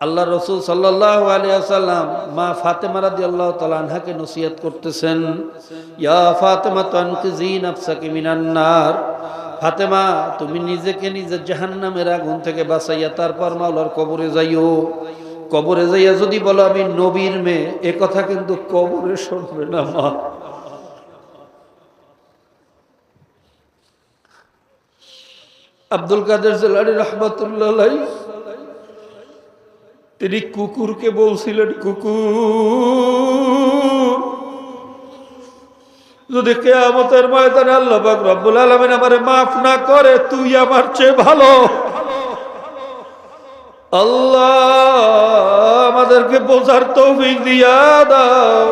আল্লাহ রসুল সাল্লাল্লাহু আলাইহি ওয়াসাল্লাম মা ফাতেমা রাদিয়াল্লাহু তাআলা আনহাকে নসিহত করতেছেন, ইয়া ফাতেমা তানকিজি নাফসাকি মিনান নার। ফাতেমা, তুমি নিজেকে নিজে জাহান্নামের আগুন থেকে বাঁচাইয়া তারপর মাওলার কবরে যাইও। কবরে যাইয়া যদি বলো আমি নবীর মেয়ে, এ কথা কিন্তু কবরে শুনবে না মা। আব্দুল কাদের জিলানী রাহমাতুল্লাহ আলাইহি তিনি কুকুরকে বলছিলেন, কুকুর, যদি কিয়ামতের ময়দানে আল্লাহ পাক রব্বুল আলামিন আমারে মাফ না করে, তুই আমার চেয়ে ভালো। আল্লাহ আমাদেরকে বোঝার তৌফিক দিয়া দাও,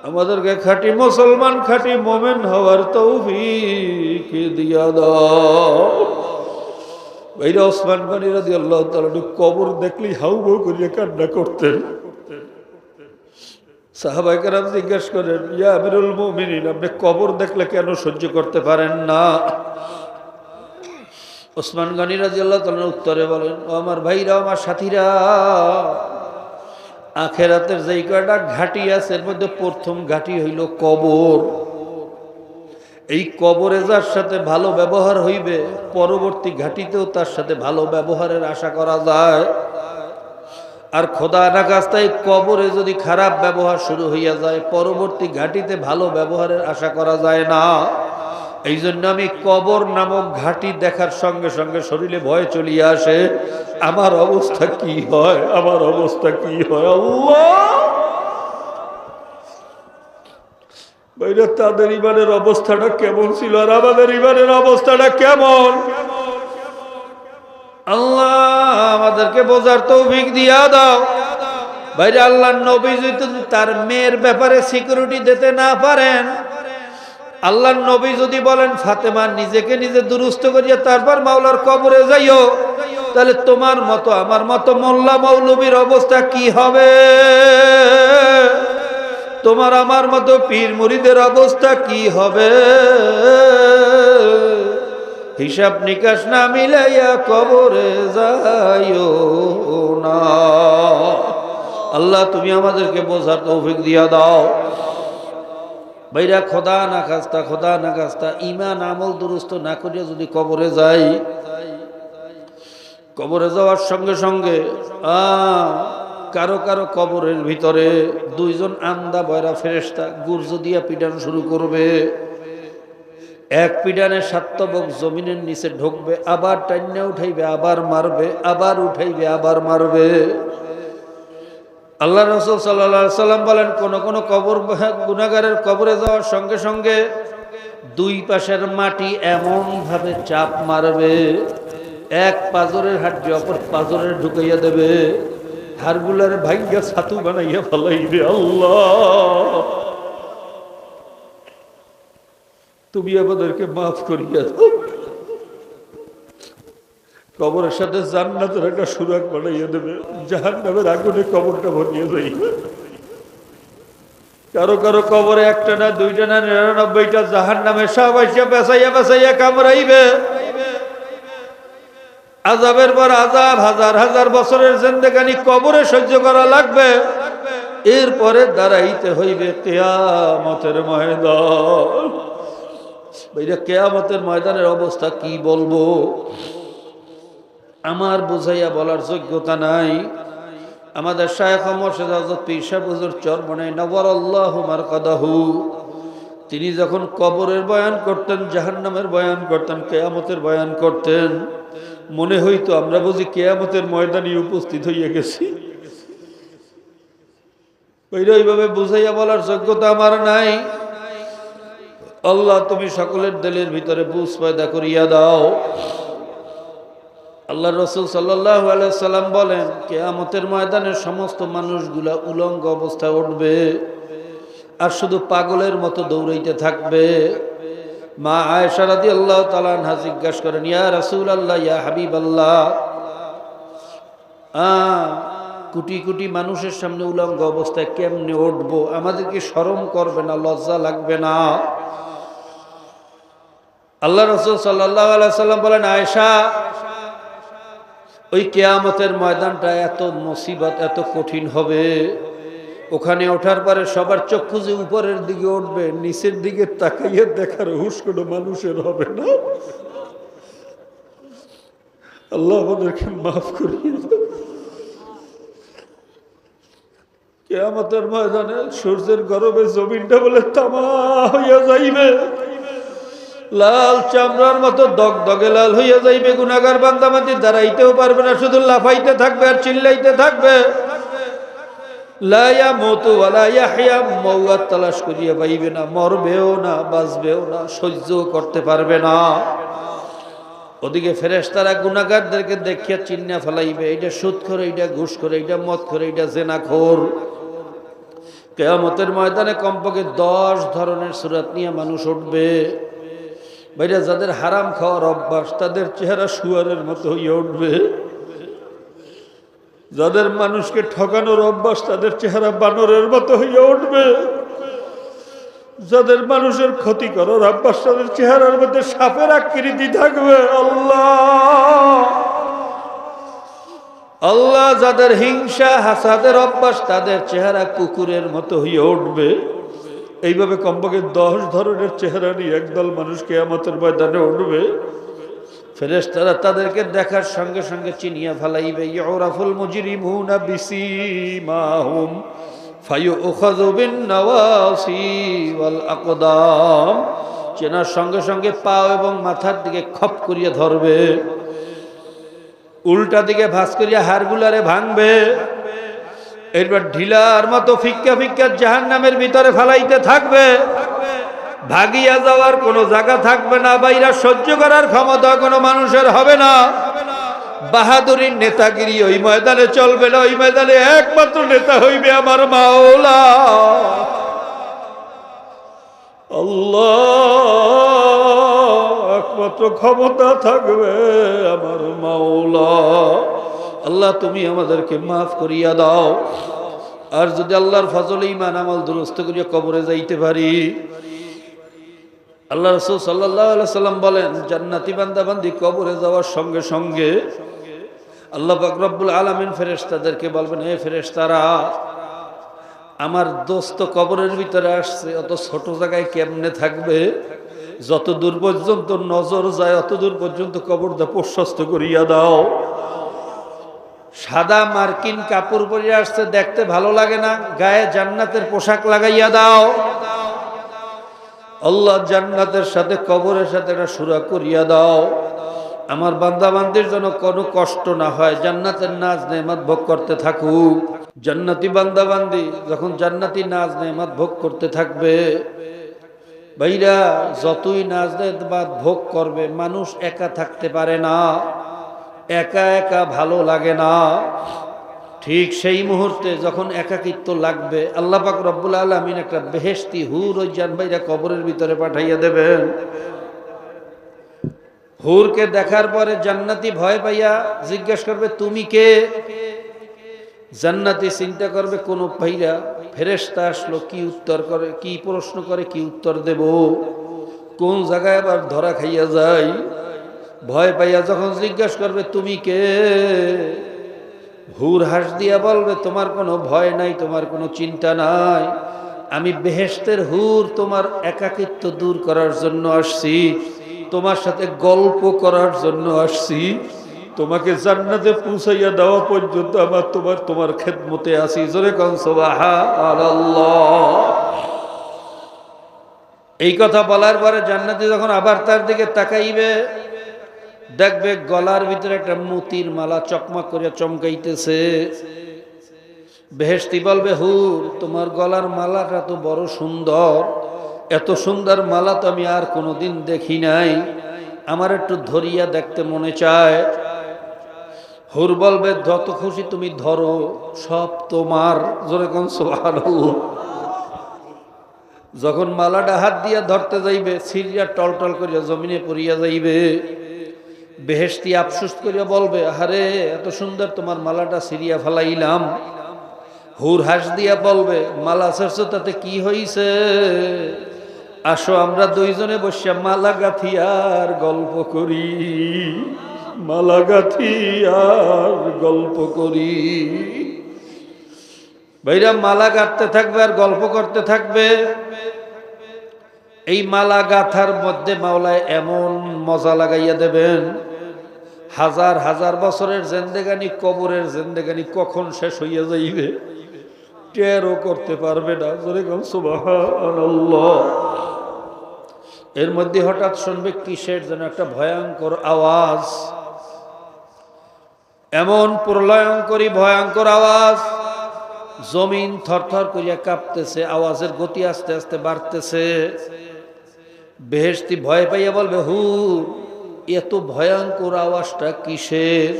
আমাদেরকে খাঁটি মুসলমান খাঁটি মুমিন হওয়ার তৌফিক দিয়া দাও। ভাইরা ওসমান গনি রাদিয়াল্লাহু তাআলা কবর দেখলেই হাউমাউ করিয়া কান্না করতেন। সাহাবায়ে কেরাম জিজ্ঞেস করেন, ইয়া আমিরুল মুমিনিন, আপনি কবর দেখলে কেন সহ্য করতে পারেন না? ওসমান গনি রাদিয়াল্লাহু তাআলা উত্তরে বলেন, ও আমার ভাইরা, আমার সাথীরা, আখেরাতের যেই কয়টা ঘাটি আছে এর মধ্যে প্রথম ঘাটি হইল কবর। এই কবরে যার সাথে ভালো ব্যবহার হইবে, পরবর্তী ঘাটিতেও তার সাথে ভালো ব্যবহারের আশা করা যায়। আর খোদা নাখাস্তায় কবরে যদি খারাপ ব্যবহার শুরু হইয়া যায়, পরবর্তী ঘাটিতে ভালো ব্যবহারের আশা করা যায় না। এই জন্য আমি কবর নামক ঘাটি দেখার সঙ্গে সঙ্গে শরীরে ভয় চলিয়ে আসে, আমার অবস্থা কি হয়, আমার অবস্থা কি হয়। আল্লাহ, বাইরে তাদের ইমানের অবস্থাটা কেমন ছিল আর আমাদের ইমানের অবস্থাটা কেমন? আল্লাহ আমাদেরকে বোঝার তৌফিক দিয়া দাও। বাইরে আল্লাহর নবী যদি তার মেয়ের ব্যাপারে সিকিউরিটি দিতে না পারেন, আল্লাহর নবী যদি বলেন ফাতেমা নিজেকে নিজে দুরুস্ত করিয়া তারপর মাওলার কবরে যাইও, তাহলে তোমার মতো আমার মতো মোল্লা মৌলবীর অবস্থা কি হবে? তোমার আমার মতো পীর মুরিদের অবস্থা কি হবে? হিসাব নিকাশ না মিলাইয়া কবরে যাইও না। আল্লাহ তুমি আমাদেরকে বোঝার তৌফিক দিয়া দাও। ভাইরা, খোদা না খাস্তা ইমান আমল দুরুস্ত না করিয়া যদি কবরে যাই, কবরে যাওয়ার সঙ্গে সঙ্গে কারো কারো কবরের ভিতরে দুইজন আন্দা বয়রা ফেরেশতা গুর্জ দিয়া পিটান শুরু করবে। এক পিটানে সাতবক জমিনের নিচে ঢুকবে, আবার টাইনা উঠাইবে, আবার মারবে, আবার উঠাইবে, আবার মারবে। আল্লাহ রাসূল সাল্লাল্লাহু আলাইহি সাল্লাম বলেন, কোন কোন কবর গুনাহগারের কবরে যাওয়ার সঙ্গে সঙ্গে দুই পাশের মাটি এমন ভাবে চাপ মারবে, এক পাজরের হাড় অপর পাজরে ঢুকাইয়া দেবে, হাড়গুলার ভাইয়া ছাতু বানাইয়া ফেলাইবে। আল্লাহ তুমি আমাদেরকে মাফ করিয়া দাও। কবরের সাথে জান্নাতের একটা সুরাগ বানাইয়া দেবে, জাহান্নামের আগুনে কবরটা ভরিয়ে যাইবে। কারো কারো কবরে একটা না দুইটা না 99টা জাহান্নামের সব আইসা বেসাইয়া বেসাইয়া কামড়াইবে। আযাবের পর আযাব, হাজার হাজার বছরের জিন্দেগানি কবরে সহ্য করা লাগবে। এরপরে দাঁড়াইতে হইবে কিয়ামতের ময়দান। ভাইরা, কিয়ামতের ময়দানের অবস্থা কি বলবো, আমার বুঝাইয়া বলার যোগ্যতা নাই। আমাদের শায়খ মুর্শিদ হযরত পীর সাহেব হুজুর চরমনাই নওয়ারাল্লাহু মারকাদাহু, তিনি যখন কবরের বয়ান করতেন, জাহান্নামের বয়ান করতেন, কিয়ামতের বয়ান করতেন, মনে হইতো আমরা বুঝি কিয়ামতের ময়দানে উপস্থিত হইয়া গেছি। ওইভাবে বুঝাইয়া বলার যোগ্যতা আমার নাই। আল্লাহ তুমি সকলের দিলের ভিতরে বুঝ পয়দা করিয়া দাও। আল্লাহ রাসূল সাল্লাল্লাহু আলাইহি সাল্লাম বলেন, কিয়ামতের ময়দানে সমস্ত মানুষগুলা উলঙ্গ অবস্থায় উঠবে আর শুধু পাগলের মতো দৌড়াইতে থাকবে। মা আয়েশা রাদিয়াল্লাহু তাআলা আনহা জিজ্ঞাসা করেন, ইয়া রাসূলুল্লাহ, ইয়া হাবিবাল্লাহ, কোটি কোটি মানুষের সামনে উলঙ্গ অবস্থায় কেমনে উঠবো? আমাদেরকে শরম করবে না, লজ্জা লাগবে না? আল্লাহ রাসূল সাল্লাল্লাহু আলাইহি সাল্লাম বলেন, আয়েশা ওই কিয়ামতের ময়দানটা এত মুসিবত, এত কঠিন হবে। ওখানে ওঠার পরে সবার চক্ষু যে উপরের দিকে উঠবে, নিচের দিকে তাকাইয়ে দেখার হুঁশ কোনো মানুষের হবে না। আল্লাহ আমাদেরকে মাফ করিয়ে দেন। কিয়ামতের ময়দানে সূর্যের গরমে জমিনটা বলে তামা হইয়া যাইবে, লাল চামড়ার মতো দগদগে লাল হইয়া যাইবে। গুনাহগার বান্দাবান্দি দাঁড়াইতেও পারবে না, শুধু লাফাইতে থাকবে আর চিল্লাইতে থাকবে। লা ইয়ামুতু ওয়া লা ইয়াহইয়া, মওত তালাশ করিয়া পাইবে না, মরবেও না, বাঁচবেও না, সহ্য করতে পারবে না। ওদিকে ফেরেশতারা গুনাহগারদেরকে দেখিয়া চিন্না ফেলাইবে, এইটা সুদ করে, এইটা ঘুষ করে, এইটা মদ করে, এইটা জেনাখোর। কিয়ামতের ময়দানে কমপক্ষে 10 ধরনের সূরাত নিয়ে মানুষ উঠবে। ভাইরা, যাদের হারাম খাওয়ার অভ্যাস তাদের চেহারা শুয়ারের মতো হইয়া উঠবে। যাদের মানুষকে ঠকানোর অভ্যাস তাদের চেহারা বানরের মতো হইয়া উঠবে। যাদের মানুষের ক্ষতি করার অভ্যাস তাদের চেহারার মধ্যে সাপের আকৃতি থাকবে। আল্লাহ আল্লাহ, যাদের হিংসা হাসাদের অভ্যাস তাদের চেহারা কুকুরের মতো হইয়া উঠবে। এইভাবে কমপক্ষে 10 ধরনের চেহারা নিয়ে একদল মানুষ কিয়ামতের ময়দানে উঠবে। ফেরেশতারা তাদেরকে দেখার সঙ্গে সঙ্গে চিনিয়া ফেলাইবে। ইউরাফুল মুজরিমুনা বিসীমাহুম ফায়ুখাযু বিন-নওয়াসি ওয়াল আকদাম। চেনার সঙ্গে সঙ্গে পা এবং মাথার দিকে খপ করিয়া ধরবে, উল্টা দিকে ভাঁজ করিয়া হাড়গুলারে ভাঙবে। এরপর ঢিলার মতো ফিক্কা ফিক্কা জাহান্নামের ভিতরে ফেলাইতে থাকবে। ভাগিয়া যাওয়ার কোনো জায়গা থাকবে না, বাইরা সহ্য করার ক্ষমতা কোনো মানুষের হবে না। বাহাদুরীর নেতাগিরি ওই ময়দানে চলবে না। ওই ময়দানে একমাত্র নেতা হইবে আমার মাওলা আল্লাহ। একমাত্র ক্ষমতা থাকবে আমার মাওলা আল্লাহ। তুমি আমাদেরকে মাফ করিয়া দাও। আর যদি আল্লাহর ফজলে ঈমান আমল দুরুস্ত করিয়া কবরে যাইতে পারি, আল্লাহ রাসূল সাল্লাল্লাহু আলাইহি সাল্লাম বলেন, জান্নাতি বান্দাবান্দি কবরে যাওয়ার সঙ্গে সঙ্গে আল্লাহ পাক রব্বুল আলামিন ফেরেশতাদেরকে বলবেন, হে ফেরেশতারা, আমার দোস্ত কবরের ভিতরে আসছে, অত ছোট জায়গায় কেমনে থাকবে? যত দূর পর্যন্ত নজর যায় অত দূর পর্যন্ত কবরটা প্রশস্ত করিয়া দাও। সাদা মার্কিন কাপড় পরে আসছে, দেখতে ভালো লাগে না, গায়ে জান্নাতের পোশাক লাগাইয়া দাও। আল্লাহ জান্নাতের সাথে কবরের সাথে একটা সুরা করিয়া দাও। আমার বান্দা বান্দির জন্য কোনো কষ্ট না হয়, জান্নাতের নাজ নেয়ামত ভোগ করতে থাকুক। জান্নাতি বান্দা বান্দি যখন জান্নাতি নাজ নেয়ামত ভোগ করতে থাকবে, ভাইরা যতই নাজ নেয়ামত ভোগ করবে, মানুষ একা থাকতে পারে না, একা একা ভালো লাগে না। ঠিক সেই মুহূর্তে যখন একাকিত্ব লাগবে, আল্লাহ পাক রব্বুল আলামিন একটা বেহেশতি হুর ওই জানবাইরা কবরের ভিতরে পাঠাইয়া দেবেন। হুরকে দেখার পরে জান্নাতি ভয় পাইয়া জিজ্ঞেস করবে, তুমি কে? জান্নাতি চিন্তা করবে, কোন ভাইরা ফেরেশতা আসলো, কি উত্তর করে, কি প্রশ্ন করে, কি উত্তর দেব, কোন জায়গায় আবার ধরা খাইয়া যায়। ভয় পাইয়া যখন জিজ্ঞেস করবে, তুমি কে? হুর হাস দিয়া বলবে, তোমার কোনো ভয় নাই, তোমার কোনো চিন্তা নাই, আমি বেহেশতের হুর, তোমার একাকিত্ব দূর করার জন্য আসছি, তোমার সাথে গল্প করার জন্য আসছি, তোমাকে জান্নাতে পৌঁছাইয়া দেওয়া পর্যন্ত আমার তোমার খেদমতে আছি। জোরে কোন সুবহানাল্লাহ। এই কথা বলার পরে জান্নাতি যখন আবার তার দিকে তাকাইবে, দেখবে গলার ভিতরে একটা মতির মালা চকমক করে চমকাইতেছে। বেহেশতি বলবে, হুর, তোমার গলার মালাটা তো বড় সুন্দর, এত সুন্দর মালা তো আমি আর কোনোদিন দেখি নাই, আমার একটু ধরিয়া দেখতে মনে চায়। হুর বলবে, যত খুশি তুমি ধরো, সব তোমার। জোরে কোন সুবহানাল্লাহ। যখন মালাটা হাত দিয়া ধরতে যাইবে, সিরিয়া টলটল করিয়া জমিনে পড়িয়া যাইবে। বেহেশতি আফসোস করিয়া বলবে, আরে এত সুন্দর তোমার মালাটা সিরিয়া ফেলাইলাম। হুর হাস দিয়া বলবে, মালা ছেড়ছো তাতে কি হইছে? আসো আমরা দুইজনে বসে মালা গাথিয়ার গল্প করি। মালা গাঁথি আর গল্প করি। ভাইরা মালা গাঁথতে থাকবে আর গল্প করতে থাকবে। এই মালা গাঁথার মধ্যে মাওলায় এমন মজা লাগাইয়া দেবেন, হাজার হাজার বছরের জিন্দেগানি, কবরের জিন্দেগানি কখন শেষ হইয়া যাইবে টেরও করতে পারবে না। জোরে বল সুবহানাল্লাহ। এর মধ্যে হঠাৎ শুনবে কিসের যেন একটা ভয়ঙ্কর আওয়াজ, এমন প্রলয়ঙ্করী ভয়ঙ্কর আওয়াজ, জমিন থরথর করিয়া কাঁপতেছে, আওয়াজের গতি আস্তে আস্তে বাড়তেছে। বেহেশতি ভয় পাইয়া বলবে, হুর এত ভয়ঙ্কর আওয়াজটা কিসের?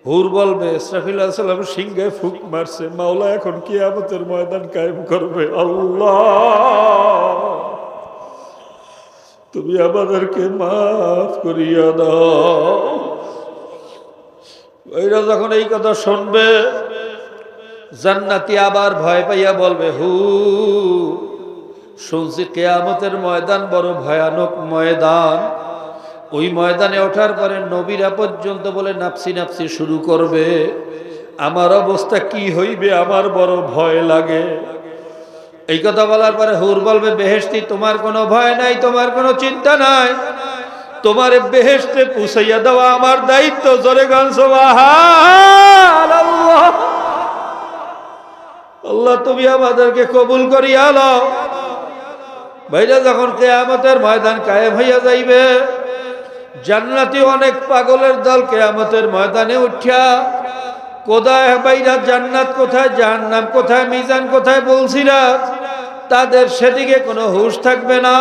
হুর বলবে, ইসরাফিল আলাইহিস সালাম সিংহে ফুঁক মারছে, মাওলা এখন কিয়ামতের ময়দান কায়েম করবে। আল্লাহ তুমি আমাদেরকে মাফ করিয়া দাও। এরা যখন এই কথা শুনবে, জান্নাতি আবার ভয় পাইয়া বলবে, শুনছি কিয়ামতের ময়দান বড় ভয়ানক ময়দান। ওই ময়দানে ওঠার পরে নবীরা পর্যন্ত বলে নাফসি নাফসি শুরু করবে। আমার অবস্থা কি হইবে আমার বড় ভয় লাগে। এই কথা বলার পরে হুর বলবে, বেহেশতি তোমার কোনো ভয় নাই, তোমার কোনো চিন্তা নাই, তোমার বেহেশতে পৌঁছাইয়া দেওয়া আমার দায়িত্ব। জোরে গান সুবহানাল্লাহ। আল্লাহ তুমি আমাদেরকে কবুল করিয়া লও। ভাইরা যখন কিয়ামতের ময়দান কায়েম হইয়া যাইবে, জান্নাতি অনেক পাগলের দল কিয়ামতের ময়দানে উঠিয়া, কোথায় ভাইরা জান্নাত কোথায়, জাহান্নাম কোথায়, মিজান কোথায় বলছিলা, তাদের সেদিকে কোনো হুঁশ থাকবে না।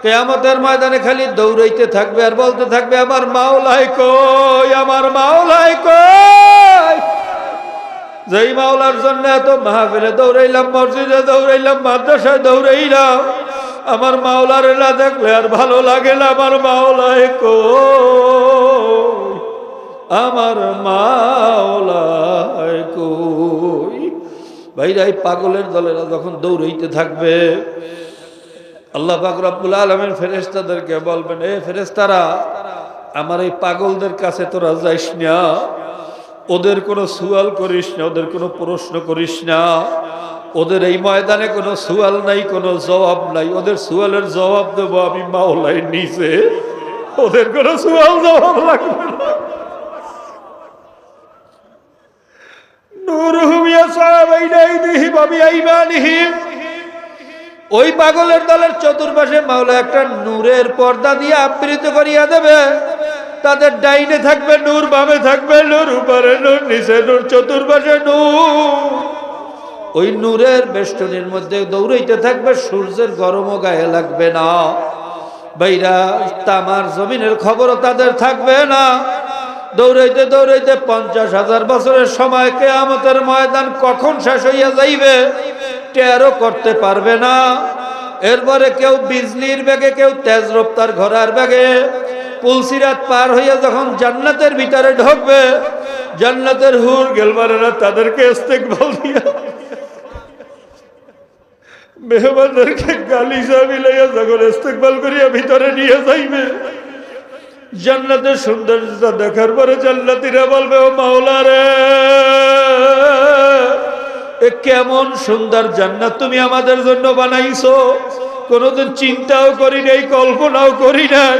কিয়ামতের ময়দানে খালি দৌড়াইতে থাকবে আর বলতে থাকবে, আমার মাওলাই কই, আমার মাওলাই কই। যেই মাওলার জন্য এত মাহফিলে দৌড়াইলাম, মসজিদে দৌড়াইলাম, মাদ্রাসায় দৌড়াইলাম, আমার মাওলারে না দেখলে আর ভালো লাগে না। আমার মাওলাই কই, আমার মাওলাই কই। ভাইরা এই পাগলের দলেরা যখন দৌড়াইতে থাকবে, আল্লাহ পাক রব্বুল আলামিন ফেরেশতাদেরকে বলবেন, এ ফেরেশতারা, আমার এই পাগলদের কাছে তোরা যাইস না, ওদের কোনো সুয়াল করিস না, ওদের কোনো প্রশ্ন করিস না। ওদের এই ময়দানে কোনো সুয়াল নাই, কোনো জবাব নাই। ওদের সুয়ালের জবাব দেব আমি মাওলাই নিজে, ওদের কোনো সুয়াল জবাব লাগবে না। নূরুহুম ইয়াসআ বাইনা আইদিহিম ওয়া বিআইমানিহিম। ওই পাগলের দলের চতুর্পাশে মাওলা একটা নূরের পর্দা দিয়ে আবৃত করিয়া দেবে। তাদের ডাইনে থাকবে নূর, বামে থাকবে নূর, উপরে নূর, নিচে নূর, চতুর্পাশে নূর। ওই নূরের বেষ্টনীর মধ্যে দৌড়াইতে থাকবে, সূর্যের গরমও গায়ে লাগবে না। বাইরা তামার জমিনের খবরও তাদের থাকবে না। দৌড়াইতে দৌড়াইতে 50,000 বছরের সময় কিয়ামতের ময়দান কখন শেষ হইয়া যাইবে টেরও করতে পারবে না। এরপরে কেউ বিজলির বেগে, কেউ তেজ রফতার ঘোড়ার বেগে পুলসিরাত পার হইয়া যখন জান্নাতের ভিতরে ঢুকবে, জান্নাতের হুর গেলমারেরা তাদেরকে ইস্তেকবাল দিয়া, মেহমানদেরকে গালিচা মিলাইয়া যখন ইস্তেকবাল করিয়া ভিতরে নিয়ে যাইবে, জান্নাতের সৌন্দর্যতা দেখার পরে জান্নাতীরা বলবে, ও মাওলা রে, এ কেমন সুন্দর জান্নাত তুমি আমাদের জন্য বানাইছো, কোনোদিন চিন্তাও করি নাই, কল্পনাও করি নাই।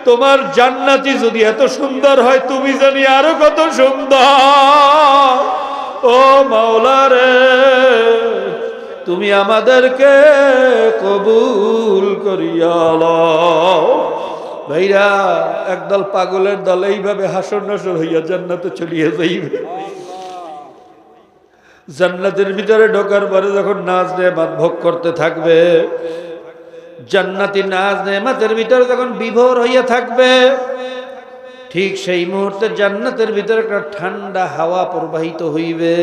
তোমার জান্নাতি যদি এত সুন্দর হয়, তুমি জানি আরো কত সুন্দর। ও মাওলা রে, তুমি আমাদেরকে কবুল করিয়া লও। ভাইরা একদল পাগলের দল এইভাবে হাসর নাসর হইয়া জান্নাতে চলিয়ে যাইবে। জান্নাতের ভিতরে ঢোকার পরে যখন নাজ নেয়ামত ভোগ করতে থাকবে, জান্নাতি নাজ নেয়ামতের ভিতরে যখন বিভোর হইয়া থাকবে, ঠিক সেই মুহূর্তে জান্নাতের ভিতরে একটা ঠান্ডা হাওয়া প্রবাহিত হইবে।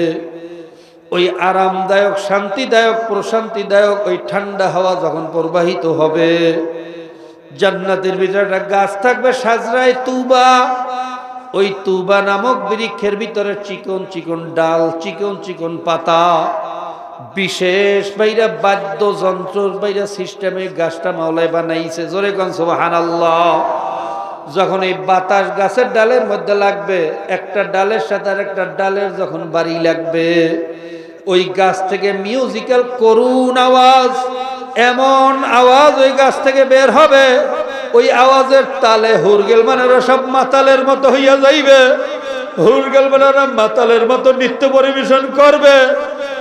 ওই আরামদায়ক, শান্তিদায়ক, প্রশান্তিদায়ক ওই ঠান্ডা হাওয়া যখন প্রবাহিত হবে, জান্নাতের ভিতরে একটা গাছ থাকবে সাজরায় তুবা। ওই তুবা নামক বৃক্ষের ভিতরে চিকন চিকন ডাল, চিকন চিকন পাতা, বিশেষ বাইরা বাদ্যযন্ত্র বাইরা সিস্টেমে গাছটা মাওলায় বানাইছে। জোরে কোন সুবহানাল্লাহ। যখন এই বাতাস গাছের ডালের মধ্যে লাগবে, একটা ডালের সাথে আর একটা ডালের যখন বাড়ি লাগবে, ওই গাছ থেকে মিউজিক্যাল করুণ আওয়াজ, এমন আওয়াজ ওই গাছ থেকে বের হবে, ওই আওয়াজের তালে হুরগেল মানেরা সব মাতালের মতো হইয়া যাইবে। হুরগেল মানেরা মাতালের মতো নৃত্য পরিবেশন করবে,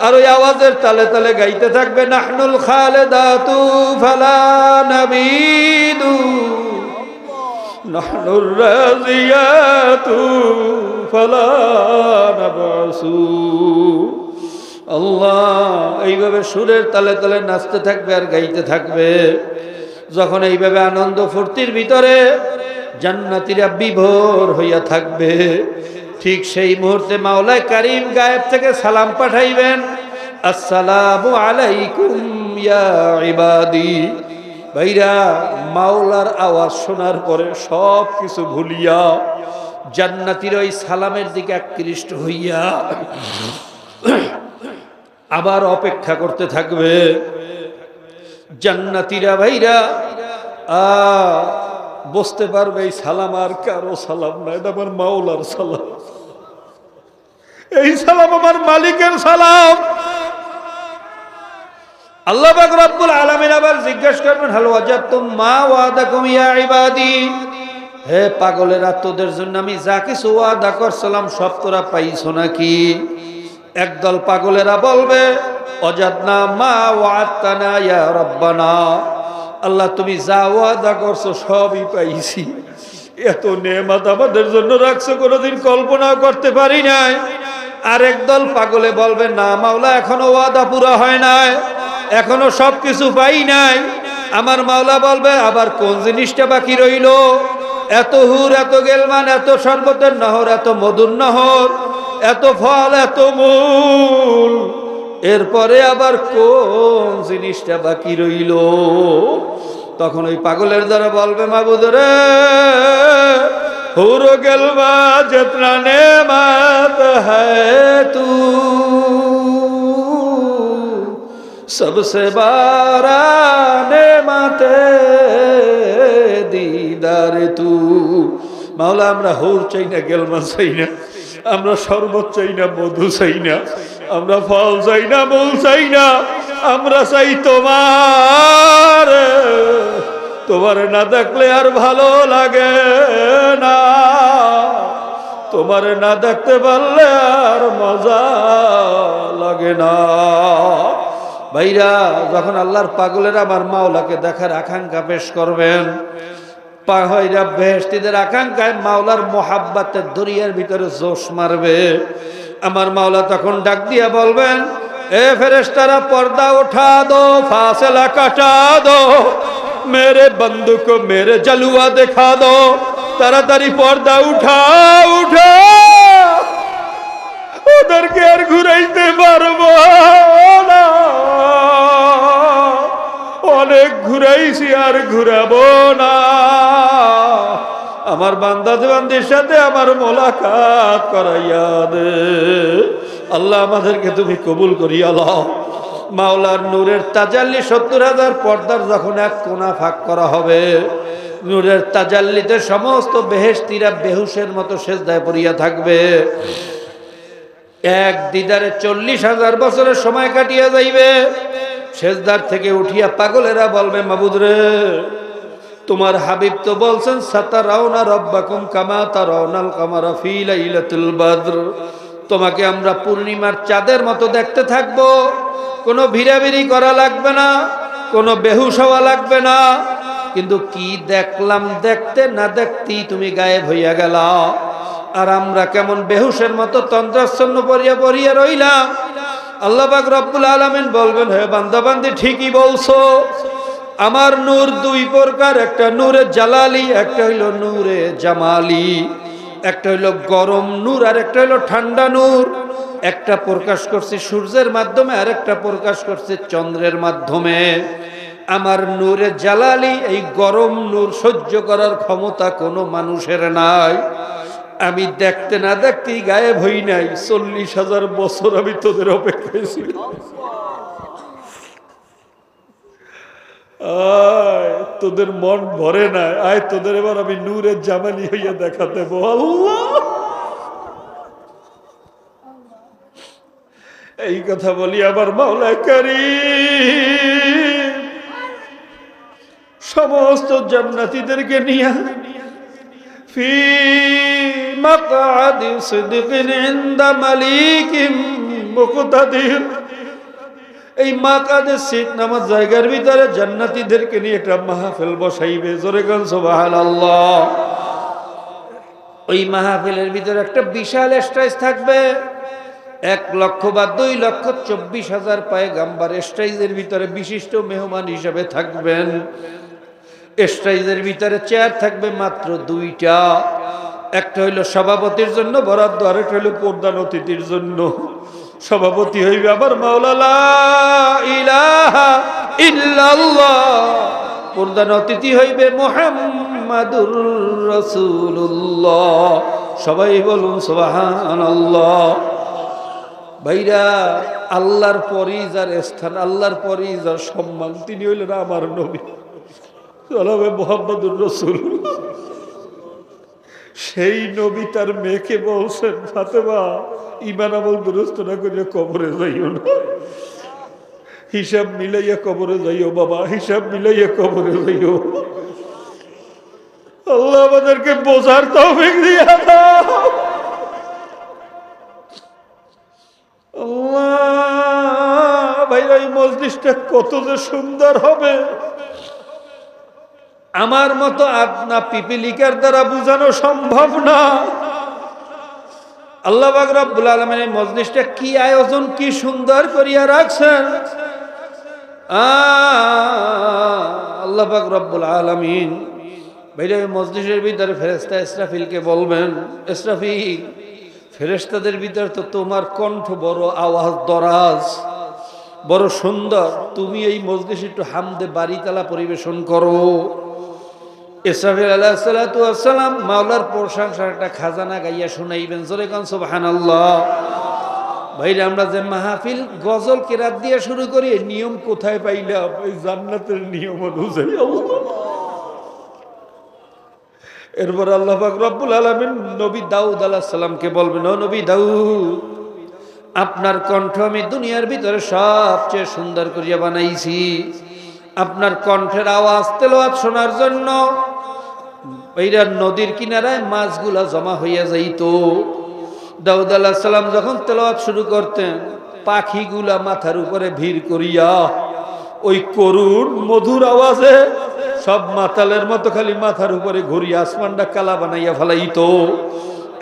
আর ওই আওয়াজের তালে তালে গাইতে থাকবে, নাহনুল খালেদাতু ফালা নাবিদু, নাহনুর রাজিয়াতু ফালা নাবাসু। আল্লাহ এইভাবে সুরের তালে তালে নাচতে থাকবে আর গাইতে থাকবে। যখন এইভাবে আনন্দ ফুর্তির ভিতরে জান্নাতীরা বিভোর হইয়া থাকবে, ঠিক সেই মুহূর্তে মাওলায় কারীম গায়েব থেকে সালাম পাঠাইবেন, আসসালামু আলাইকুম ইয়া ইবাদি। ভাইরা, মাওলার আওয়াজ শোনার পরে সব কিছু ভুলিয়া জান্নাতীরা ওই সালামের দিকে আকৃষ্ট হইয়া আবার অপেক্ষা করতে থাকবে। জান্নাতীরা ভাইরা বুঝতে পারবে এই সালাম আর কারো সালাম না, এটা আমার মাওলার সালাম, এই সালাম আমার মালিকের সালাম। আল্লাহ পাক রব্বুল আলামিন আবার জিজ্ঞাসা করবেন, হাল ওয়াজাদতুম মা ওয়াদাকুম ইয়া ইবাদি, হে পাগলেরা, তোদের জন্য আমি যা কিছু ওয়াদা করছিলাম সব তোরা পাইছো নাকি? একদল পাগলেরা বলবে, ওয়াজাদনা মা ওয়া'আদতানা ইয়া রাব্বানা, আল্লাহ তুমি যা ওয়াদা করছো সবই পাইছি, এত নেয়ামত আমাদের জন্য রাখছো কোনোদিন কল্পনাও করতে পারি নাই। আর একদল পাগলে বলবে, না মাওলা, এখনো ওয়াদা পুরা হয় নাই, এখনো সবকিছু পাই নাই। আমার মাওলা বলবে, আবার কোন জিনিসটা বাকি রইল? এত হুর, এত গেলমান, এত শরবতের নহর, এত মধুর নহর, এত ফল, এত মূল, এরপরে আবার কোন জিনিসটা বাকি রইল? তখন ওই পাগলের দ্বারা বলবে, মাবুদ রে, হুর গেলবা জিতনা নেমত হ্যায় তু, सबसे बारा नेमते दीदार तू। মাওলা, আমরা হুর চাই না, গেলমান চাই না, আমরা শরবত চাই না, মধু চাই না, আমরা ফল চাই না, মূল চাই না, আমরা চাই তোমার। তোমার না দেখলে আর ভালো লাগে না, তোমার না দেখতে পারলে আর মজা লাগে না। ভাইরা, যখন আল্লাহর পাগলেরা আমার মাওলাকে দেখার আকাঙ্ক্ষা পেশ করবেন, পাহাইরা বেহেশতীদের আকাঙ্ক্ষায় মাওলার মোহাব্বতের দরিয়ার ভিতরে জোশ মারবে। আমার মাওলা তখন ডাক দিয়া বলবেন, এ ফেরেশতারা, পর্দা উঠা দো, ফাসলা কাটা দো, মেরে বন্ধু কো মেরে জলুয়া দেখা দো, তাড়াতাড়ি পর্দা উঠা উঠা, ওদেরকে আর ঘুরাইতে পারবো না, অনেক ঘুরাইছি আর ঘুরাবো না। আমার বান্দা বান্দির সাথে আমার মোলাকাত করাইয়া দে। আল্লাহ আমাদেরকে তুমি কবুল করিয়া লও। মাওলার নূরের তাজাল্লি ৭০,০০০ পর্দার যখন এক কোণা ফাঁক করা হবে, নূরের তাজাল্লিতে সমস্ত বেহেশতীরা বেহুশের মতো সেজদায় পড়িয়া থাকবে। এক দিদারে ৪০,০০০ বছরের সময় কাটিয়া যাইবে। সেজদার থেকে উঠিয়া পাগলেরা বলবে, মাবুদ রে, তোমার হাবিব তো বলছেন, সাতারাউনা রাব্বাকুম কামা তারাউনাল কামারা ফি লাইলাতুল বদর, তোমাকে আমরা পূর্ণিমার চাঁদের মতো দেখতে থাকবো, কোনো ভিড়াভিড়ি করা লাগবে না, কোনো বেহুশ হওয়া লাগবে না। কিন্তু কি দেখলাম, দেখতে না দেখতেই তুমি গায়েব হইয়া গেলা, আর আমরা কেমন বেহুশের মতো তন্দ্রাচ্ছন্ন পড়িয়া পড়িয়া রইলাম। আল্লাহ পাক রব্বুল আলামিন বলবেন, হে বান্দা বান্দি, ঠিকই বলছো, আমার নূর দুই প্রকার, একটা নূরে জালালি, একটা হইল নূরে জামালি। একটা হইল গরম নূর আর একটা হইল ঠান্ডা নূর। একটা প্রকাশ করছে সূর্যের মাধ্যমে, আর একটা প্রকাশ করছে চন্দ্রের মাধ্যমে। আমার নূরে জালালি, এই গরম নূর সহ্য করার ক্ষমতা কোনো মানুষের নাই। আমি দেখতে না দেখতেই গায়েব হই নাই। ৪০,০০০ বছর আমি তোদের অপেক্ষায় ছিলাম। আয় তোদের মন ভরে না, আয় তোদের এবার আমি নূরের জামানি হইয়া দেখা দেব। আল্লাহ, এই কথা বলি আমার মাওলা কারীম সমস্ত জান্নাতীদেরকে নিয়ে ফি মাকআদি সিদকিন ইনদা মালিকিম মুকতাদির, এই মাকাদে সিট নামার জায়গার ভিতরে জান্নাতীদেরকে নিয়ে একটা মাহফিল বসাইবে। জোরে গান সুবহানাল্লাহ। ওই মাহফিলের ভিতরে একটা বিশাল স্টেজ থাকবে, 1 লক্ষ বা 2 লক্ষ 24,000 পয়গাম্বার স্টেজের ভিতরে বিশিষ্ট মেহমান হিসেবে থাকবেন। স্টেজের ভিতরে চেয়ার থাকবে মাত্র 2টা, একটা হইল সভাপতির জন্য বরাদ্দ, আরেকটা হইল প্রধান অতিথির জন্য। সভাপতি হইবে আবার মাওলা লা ইলাহা ইল্লাল্লাহ, প্রধান অতিথি হইবে মুহাম্মাদুর রাসূলুল্লাহ। সবাই বলুন সুবহানাল্লাহ। ভাইরা, আল্লাহর পরই যার স্থান, আল্লাহর পরই যার সম্মান, তিনি হইলেন আমার নবী জনাবে মুহাম্মাদুর রাসূল। সেই নবী তার মেয়েকে বলছেন, ফাতেমা ঈমান আমল দুরুস্ত না করিয়া কবরে যাইও না, হিসাব মিলাইয়া কবরে যাইও বাবা, হিসাব মিলাইয়া কবরে যাইও। আল্লাহ আমাদেরকে বোঝার তৌফিক দিয়া দাও। আল্লাহ, ভাইরা এই মজলিসটা কত যে সুন্দর হবে, আমার মতো আদনা পিপিলিকার দ্বারা বোঝানো সম্ভব না। আল্লাহ পাক রব্বুল আলামিন এই মজলিসটা কি আয়োজন, কি সুন্দর করিয়া রাখছেন। আল্লাহ পাক রব্বুল আলামিন ভাইরা এই মজলিসের ভিতরে ফেরেশতা ইসরাফিলকে বলবেন, ইসরাফিল, ফেরেশতাদের ভিতরে তো তোমার কণ্ঠ বড় আওয়াজ দরাজ, বড় সুন্দর, তুমি এই মজলিসে একটু হামদে বারিতালা পরিবেশন করো। ইসরাফিল আলাইহিস সালাতু ওয়াস সালাম মাওলার প্রশংসার একটা খাজানা গাইয়া শুনাইবেন। জোরে কান সুবহানাল্লাহ। ভাইরা, আমরা যে মাহফিল গজল কেরাত দিয়ে শুরু করি, নিয়ম কোথায় পাইলাম? এই জান্নাতের নিয়ম অনুযায়ী। এরপর আল্লাহ পাক রব্বুল আলামিন নবী দাউদ আলাইহিস সালামকে বলবেন, ও নবী দাউদ, আপনার কণ্ঠ আমি দুনিয়ার ভিতরে সবচেয়ে সুন্দর করিয়া বানাইছি। আপনার কণ্ঠের আওয়াজ তেলাওয়াত শোনার জন্য এইরা নদীর কিনারায় মাছগুলা জমা হইয়া যাইত। দাউদ আলাইহিস সালাম যখন তেলাওয়াত শুরু করতেন, পাখিগুলা মাথার উপরে ভিড় করিয়া ওই করুণ মধুর আওয়াজে সব মাতালের মতো খালি মাথার উপরে ঘুরিয়ে আসমানটা কালা বানাইয়া ফেলাইতো।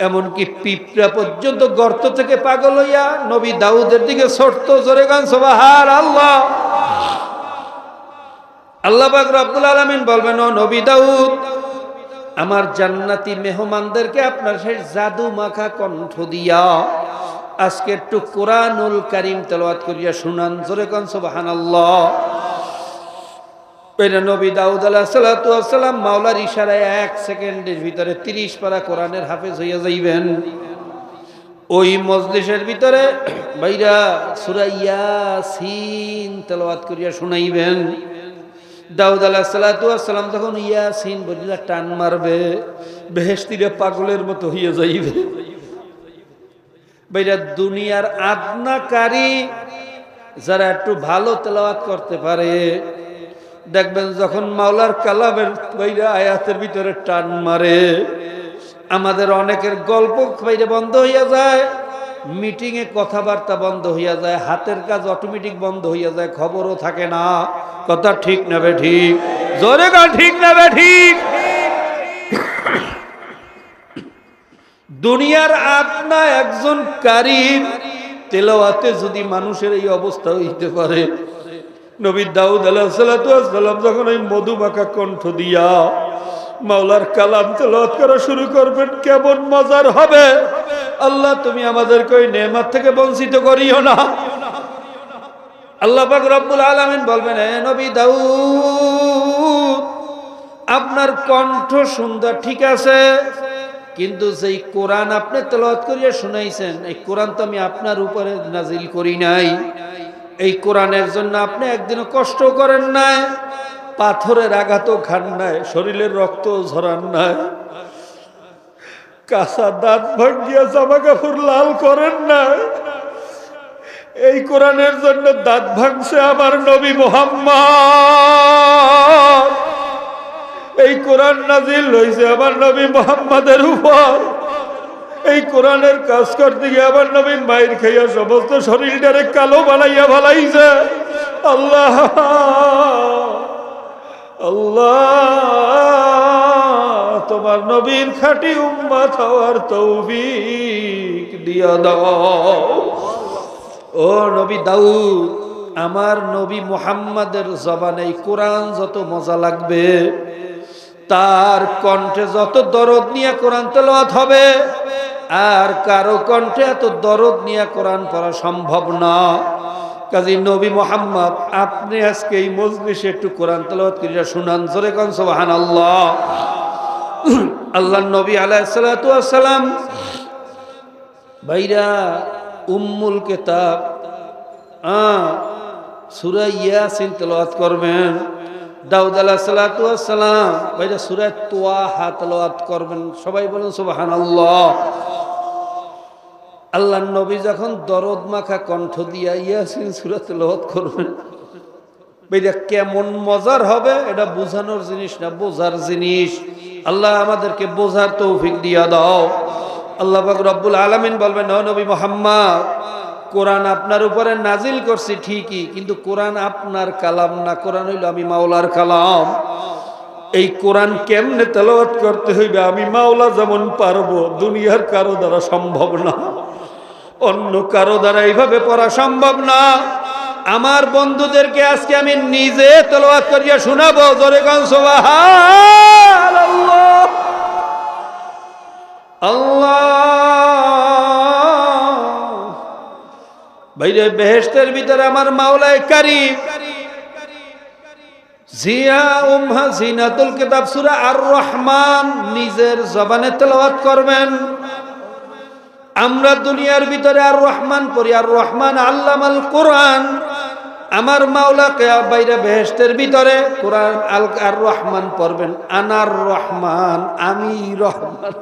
এমনকি পিঁপড়া পর্যন্ত গর্ত থেকে পাগল হইয়া নবী দাউদের দিকে ছুটতো। জোরে গান সুবহানাল্লাহ। আল্লাহ পাক রব্বুল আলামিন বলবেন, ও নবী দাউদ, আমার জান্নাতি মেহমানদেরকে আপনার সেই জাদু মাখা কণ্ঠ দিয়া আজকে একটু কোরআনুল কারীম তেলাওয়াত করিয়া শুনান। জোরে গান সুবহানাল্লাহ। নবী দাউদ আলাইহিস সালাতু ওয়াস সালাম মাওলার ইশারায় 1 সেকেন্ডের ভিতরে 30 পারা কোরআনের হাফেজ হইয়া যাইবেন। ওই মজলিসের ভিতরে ভাইরা সূরা ইয়াসিন তেলাওয়াত করিয়া শুনাইবেন। দাউদ আলাইহিস সালাতু ওয়াস সালাম যখন ইয়াসিন বলিলা টান মারবে, বেহেশতিরা পাগলের মতো হইয়া যাইবে। ভাইরা, দুনিয়ার আদনাকারী যারা একটু ভালো তেলাওয়াত করতে পারে, দেখবেন যখন মাওলার কালামের বাইরে আয়াতের ভিতরে টান মারে, আমাদের অনেকের গল্প বাইরে বন্ধ হইয়া যায়, মিটিং এ কথাবার্তা বন্ধ হইয়া যায়, হাতের কাজ অটোমেটিক বন্ধ হইয়া যায়, খবরও থাকে না। কথা ঠিক না বে ঠিক? জোরে গা ঠিক না বে ঠিক? দুনিয়ার আদনা একজন কারীর তেলাওয়াতে যদি মানুষের এই অবস্থা হইতে পারে, নবী দাউদ আলাইহিস সালাতু ওয়াস সালাম যখন এই মধুমাখা কণ্ঠ দিয়া মাওলার কালাম তেলাওয়াত করা শুরু করবেন, কেমন মজার হবে। আল্লাহ, তুমি আমাদেরকে ওই নেয়ামত থেকে বঞ্চিত করিও না। আল্লাহ পাক রব্বুল আলামিন বলবেন, হে নবী দাউদ, আপনার কণ্ঠ সুন্দর ঠিক আছে, কিন্তু যেই কোরআন আপনি তেলাওয়াত করিয়া শুনাইছেন, এই কোরআন তো আমি আপনার উপরে নাজিল করি নাই। এই কোরআনের জন্য আপনি একদিনও কষ্ট করেন নাই। পাথরের আঘাতও খান নাই, শরীরের রক্ত ঝরান নাই, কাঁচা দাঁত ভাঙ্গিয়া জামা কাপড় লাল করেন নাই। এই কোরআনের জন্য দাঁত ভাঙছে আমার নবী মুহাম্মদ। এই কোরআন নাজিল হইছে আমার নবী মুহাম্মাদের উপর। এই কোরআনের কাজ করতে গিয়ে আমার নবী মাইর খাইয়া সমস্ত শরীরটারে কালো বানাইয়া ভালাইছে। আল্লাহ আল্লাহ, তোমার নবীর খাঁটি উম্মত হওয়ার তৌফিক দিয়া দাও। ও নবী দাউদ, আমার নবী মুহাম্মাদের জবানে কোরআন যত মজা লাগবে, তার কণ্ঠে যত দরদ নিয়ে কোরআন তেলাওয়াত হবে, আর কারো কণ্ঠে এত দরদ নিয়ে কোরআন পড়া সম্ভব না। কাজী নবী মুহাম্মদ, আপনি আজকে এই মজলিসে একটু কোরআন তেলাওয়াত করিয়া শুনান, জোরে কোন সুবহানাল্লাহ। আল্লাহর নবী আলাইহিস সালাতু ওয়াস সালাম ভাইরা উম্মুল কিতাব সূরা ইয়াসিন তেলাওয়াত করবেন। দাউদ আলাইহিস সালাতু ওয়াস সালাম ভাইরা সূরা তাহা তেলাওয়াত করবেন। সবাই বলেন সুবহানাল্লাহ। আল্লাহর নবী যখন দরদ মাখা কণ্ঠ দিয়া ইয়াসিন সূরা তেলাওয়াত করবেন, ভাইরা কেমন মজার হবে, এটা বোঝানোর জিনিস না, বোঝার জিনিস। আল্লাহ আমাদেরকে বোঝার তৌফিক দিয়া দাও। আল্লাহ পাক রব্বুল আলামিন বলবেন, ও নবী মুহাম্মদ, কোরআন আপনার উপরে নাজিল করছি ঠিকই, কিন্তু কোরআন আপনার কালাম না, কোরআন হইল আমি মাওলার কালাম। এই কোরআন কেমনে তেলাওয়াত করতে হইবে আমি মাওলা যেমন পারবো, দুনিয়ার কারো দ্বারা সম্ভব না, অন্য কারো দ্বারা এইভাবে পড়া সম্ভব না। আমার বন্ধুদেরকে আজকে আমি নিজে তেলাওয়াত করিয়া শোনাবো, জোরে কোন সুবহানাল্লাহ। আল্লাহ ভাইরে, বেহেশতের ভিতরে আমার মাওলায়ে কারীম জিয়া উম্মা জিনাতুল কিতাব সূরা আর রহমান নিজের জবানে তেলাওয়াত করবেন। আমরা দুনিয়ার ভিতরে আর রহমান পড়ি, আর রহমান আল্লামাল কোরআন। আমার মাওলা বাইরে বেহেশতের ভিতরে কোরআন আর রহমান পড়বেন। আনার রহমান, আমি রহমান,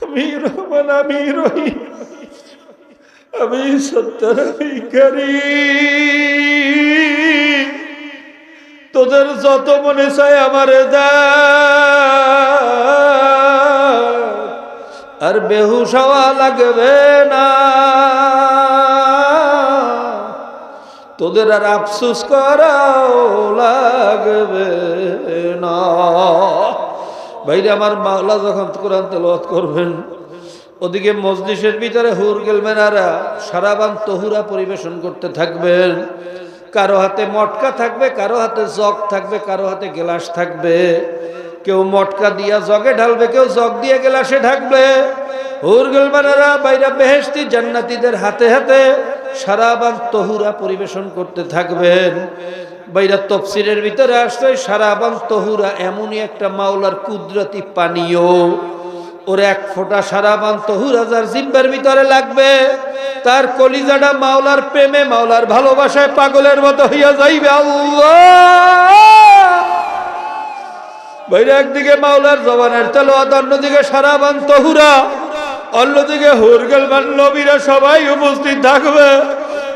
আমি রহমান, আমি রহিম, আমি সত্তর, আমি কারীম। তোদের যত মনে চায় আমারে দা, আর বেহুশ হওয়া লাগবে না, তোদের আর আফসোস করাও লাগবে না। ভাইরা, আমার মাওলা যখন কোরআন তেলাওয়াত করবেন, ওদিকে মজলিসের ভিতরে হুর গেলমেনারা সারাবান তহুরা পরিবেশন করতে থাকবেন। কারো হাতে মটকা থাকবে, কারো হাতে জগ থাকবে, কারো হাতে গ্লাস থাকবে। কেউ মটকা দিয়া জগে ঢালবে, কেউ জগ দিয়ে গ্লাসে ঢাকবে। হুর গেলমেনারা বাইরা বেহেশতি জান্নাতীদের হাতে হাতে সারাবান তহুরা পরিবেশন করতে থাকবেন। বাইরা তাফসীরের ভিতরে আসছে সারাবান তহুরা এমনই একটা মাওলার কুদরতি পানীয়, ওর এক ফোঁটা সারাবান তহুরা যার জিহ্বার ভিতরে লাগবে, তার কলিজাটা মাওলার প্রেমে, মাওলার ভালোবাসায় পাগলের মতো হইয়া যাইবে। আল্লাহ বাইরে, একদিকে মাওলার জবানের তেলাওয়াত, অন্যদিকে সারাবান তহুরা, অন্যদিকে হুর গেলমান নবীরা সবাই উপস্থিত থাকবে।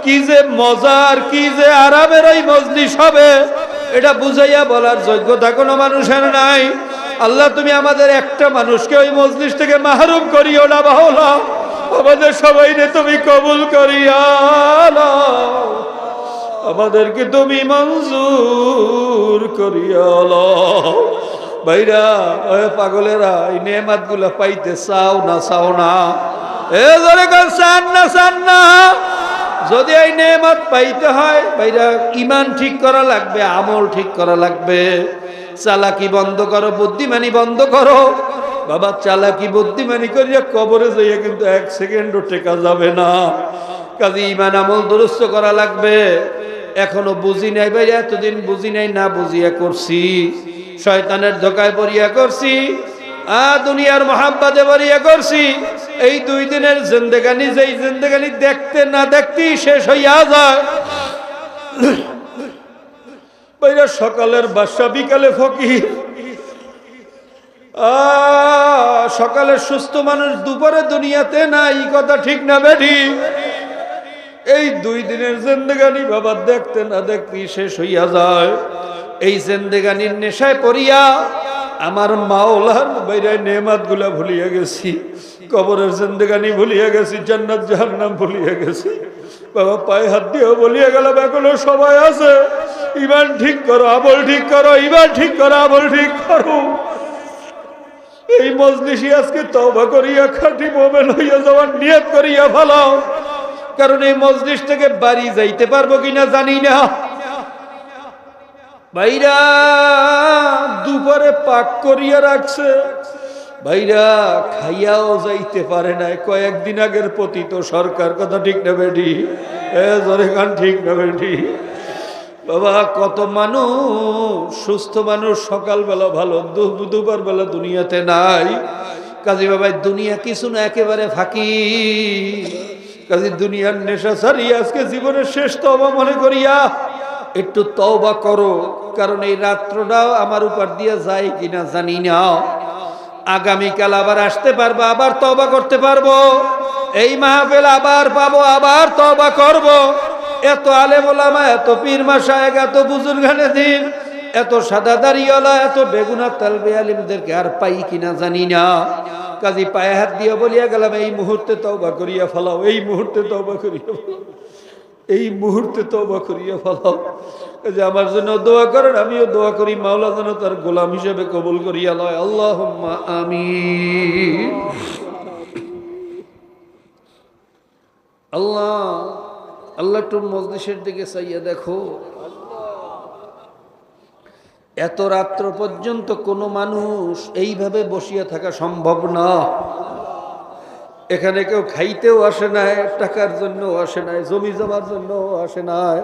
কি যে মজার, কি যে আরামের এই মজলিস হবে, এটা বুঝাইয়া বলার যোগ্যতা কোনো মানুষের নাই। আল্লাহ, তুমি আমাদের একটা মানুষকে ওই মজলিস থেকে মাহরুম করিও না বাহলা, আমাদের সবাইকে তুমি কবুল করিয়া নাও, আমাদেরকে তুমি মঞ্জুর করিয়া নাও। ভাইরা, ওই পাগলেরা এই নেয়ামত গুলা পাইতে চাও না, চাও না? এ জোরে কর, চান না, চান না? যদি এই নেয়ামত পাইতে হয় ভাইরা, ঈমান ঠিক করা লাগবে, আমল ঠিক করা লাগবে। চালাকি বন্ধ করো, বুদ্ধিমানি বন্ধ করো বাবা। চালাকি বুদ্ধিমানি করিয়া কবরে যাইয়া কিন্তু এক সেকেন্ডও টেকা যাবে না। কাজে ঈমান আমল দুরুস্ত করা লাগবে। এখনো বুঝি নাই ভাইরা, এতদিন বুঝি নাই, না বুঝিয়া করছি, শয়তানের ধোকায় পড়িয়া করছি। দুনিয়ার মহাব্বতে বরিয়া করছি, এই 2 দিনের জিন্দেগানি, যেই জিন্দেগানি দেখতে না দেখতেই শেষ হইয়া যায়। বাইরে সকালের বাদশা, বিকালে ফকির। সকালে সুস্থ মানুষ, দুপুরে দুনিয়াতে নাই, কথা ঠিক না বেঠি? এই 2 দিনের জিন্দেগানি বাবা দেখতে না দেখতেই শেষ হইয়া যায়। এই জিন্দেগানির নেশায় পড়িয়া আমার মাওলার বাইরে নেয়ামত গুলা ভুলিয়া গেছি, কবরের জিন্দেগানি ভুলিয়া গেছি, জান্নাত জাহান্নাম ভুলিয়া গেছি। বাবা পায়ে হাত দিয়েও বলিয়া গেলাম, এখনো সময় আছে, ইমান ঠিক করো, আমল ঠিক করো, ইমান ঠিক করো, আমল ঠিক করো। এই মজলিসে আজকে তওবা করিয়া খাঁটি মুমিন হইয়া যাওয়ার নিয়ত করিয়া ফেলাও, কারণ এই মজলিস থেকে বাড়ি যাইতে পারবো কিনা জানি না। ভাইরা দুপুরে পাক করিয়া রাখছে, ভাইরা খাইয়াও যাইতে পারে নাই, কয়েকদিন আগের পতিত সরকার, কথা ঠিক না বেটি? জোরে গান ঠিক না বেটি? বাবা কত মানুষ, সুস্থ মানুষ সকালবেলা ভালো, দুপুর বেলা দুনিয়াতে নাই। কাজী বাবা দুনিয়া কিছু না, একেবারে ফাঁকি। কাজী দুনিয়ার নেশা ছাড়িয়া আজকে জীবনের শেষ তওবা মনে করিয়া একটু তওবা করো, কারণ এই রাত্রটাও আমার উপর দিয়ে যায় কিনা জানি না। আগামীকাল আবার আসতে পারবো, আবার তওবা করতে পারবো, এই মাহফিল আবার পাবো, আবার তওবা করব। এত আলেম ওলামা, এত পীর মাশায়েখ, এত বুজুর্গানে দিন, এত সাদা দাড়িওয়ালা, এত বেগুনা তালবে আলিমদেরকে আর পাই কিনা জানি না। কাজী পায়ে হাত দিয়ে বলিয়া গেলাম, এই মুহূর্তে তওবা করিয়া ফেলাও, এই মুহূর্তে তওবা করিয়া ফেলাও, এই মুহূর্তে তওবা করিয়া ফেলাও। যে আমার জন্য দোয়া করেন, আমিও দোয়া করি, মাওলা যেন তার গোলাম হিসেবে কবুল করিয়া লয়। আল্লাহুম্মা আমিন। আল্লাহ আল্লাহ তোর মজলিসের দিকে চাইয়া দেখো, এত রাত্র পর্যন্ত কোনো মানুষ এইভাবে বসিয়া থাকা সম্ভব না। এখানে কেউ খাইতেও আসে নাই, টাকার জন্য আসে নাই, জমি জমার জন্য আসে নাই,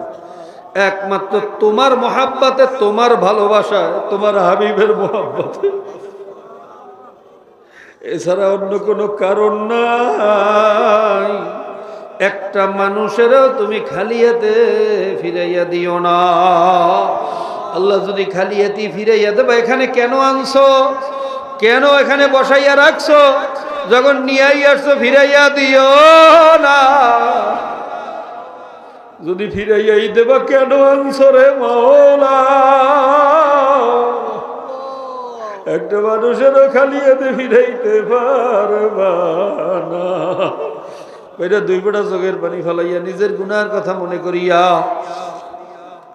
একমাত্র তোমার মহাব্বতে, তোমার ভালোবাসায়, তোমার হাবিবের মহাব্বতে, এছাড়া অন্য কোনো কারণ নাই। একটা মানুষেরও তুমি খালি হাতে ফিরাইয়া দিও না। আল্লাহ যদি খালি হাতে ফিরাইয়া দেবে, এখানে কেন আনছো, কেন এখানে বসাইয়া রাখছো? যখন নিয়াই আসছো ফিরাইয়া দিও না। যদি ফিরাইয়াই দেবা, কেন আনছো রে মাওলা? একটা মানুষেরও খালি হাতে ফিরাইতে পারবা না। ওইটা 2 ফোঁটা চোখের পানি ফেলাইয়া নিজের গুনার কথা মনে করিয়া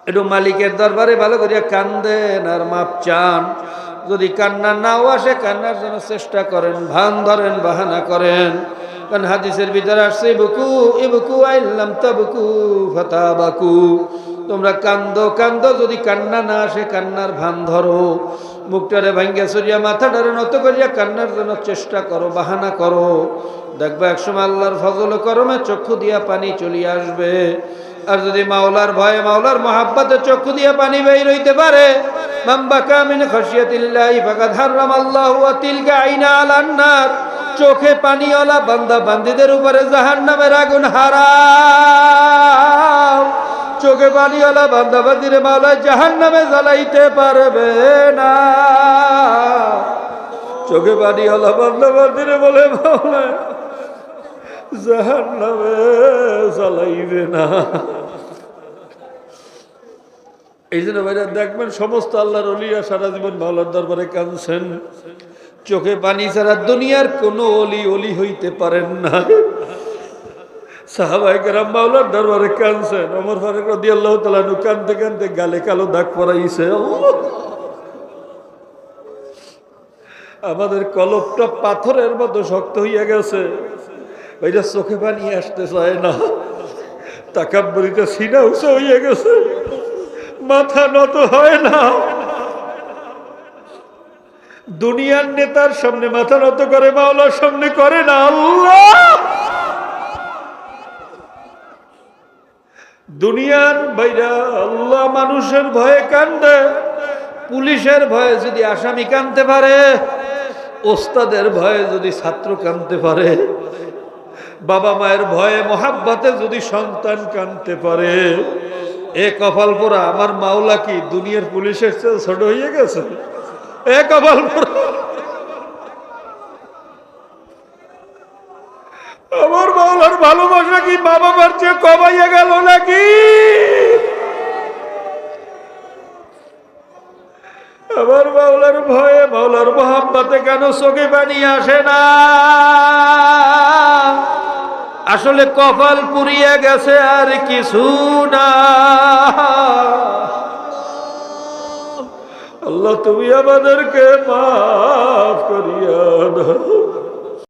একটু মালিকের দরবারে ভালো করিয়া কান্দেন আর মাপ চান। যদি কান্না নাও আসে, কান্নার জন্য চেষ্টা করেন, ভান ধরেন, বাহানা করেন। কারণ হাদিসের ভিতরে আসছে, ইবকু ইবকু আইল্লাম তাবকু ফাতাবাকু, তোমরা কান্দো কান্দো, যদি কান্না না আসে কান্নার ভান ধরো। মুখটারে ভাঙ্গিয়া চড়িয়া, মাথাটারে নত করিয়া কান্নার জন্য চেষ্টা করো, বাহানা করো। দেখবা একসময় আল্লাহর ফজল করমে চক্ষু দিয়া পানি চলিয়ে আসবে। আর যদি মাওলার ভয়ে, মাওলার মহাব্বতে চক্ষু দিয়া পানি বের হইতে পারে, মামবাকা মিন খাশিয়াতিল্লাহি ফাকাদ হারামাল্লাহু তিলকা আইনা আলান নার, চোখে পানিওয়ালা বান্দা বান্দীদের উপরে জাহান্নামের আগুন হারাম। চোখে পানিওয়ালা বান্দা বান্দীরে মাওলা জাহান্নামে জ্বালাইতে পারবে না। চোখে পানিওয়ালা বান্দা বান্দীরে বলে মাওলা জাহান্নামে জ্বালাইবে না। এই জন্য ভাইরা দেখবেন, সমস্ত আল্লাহর ওলিরা সারা জীবন মাওলার দরবারে কাঁদছেন। চোখে পানি ছাড়া দুনিয়ার কোনো ওলি হইতে পারেন না। সাহাবায়ে কেরাম মাওলার দরবারে কাঁদছেন। ওমর ফারুক রাদিয়াল্লাহু তাআলা আনহু কাঁদতে কাঁদতে গালে কালো দাগ পরাইছে। আমাদের কলবটা পাথরের মতো শক্ত হইয়া গেছে, ভাইরা চোখে পানি আসতে চায় না। তাকাব্বুরিতে সিনা উঁচু হইয়া গেছে, মাথা নত হয় না। দুনিয়ার নেতার সামনে মাথা নত করে, মাওলার সামনে করে না। আল্লাহ দুনিয়ার ভাইরা, আল্লাহ মানুষের ভয়ে কান্দে, পুলিশের ভয়ে যদি আসামি কানতে পারে, ওস্তাদের ভয়ে যদি ছাত্র কাঁদতে পারে, বাবা মায়ের ভয়ে মোহাব্বতে যদি সন্তান কাঁদতে পারে, এ কপাল পোড়া আমার মাওলা কি দুনিয়ার পুলিশের চেয়ে ছোট হয়ে গেছে? এ কপাল পোড়া আমার মাওলার ভালোবাসা কি বাবা মার চেয়ে কমাইয়া গেল নাকি? আমার মাওলার ভয়ে মাওলার মোহাব্বতে কেন চোখে পানি আসে না? আসলে কপাল পুড়িয়ে গেছে আর কিছু না। আল্লাহ তুমি আমাদেরকে মাফ করিয়া দাও।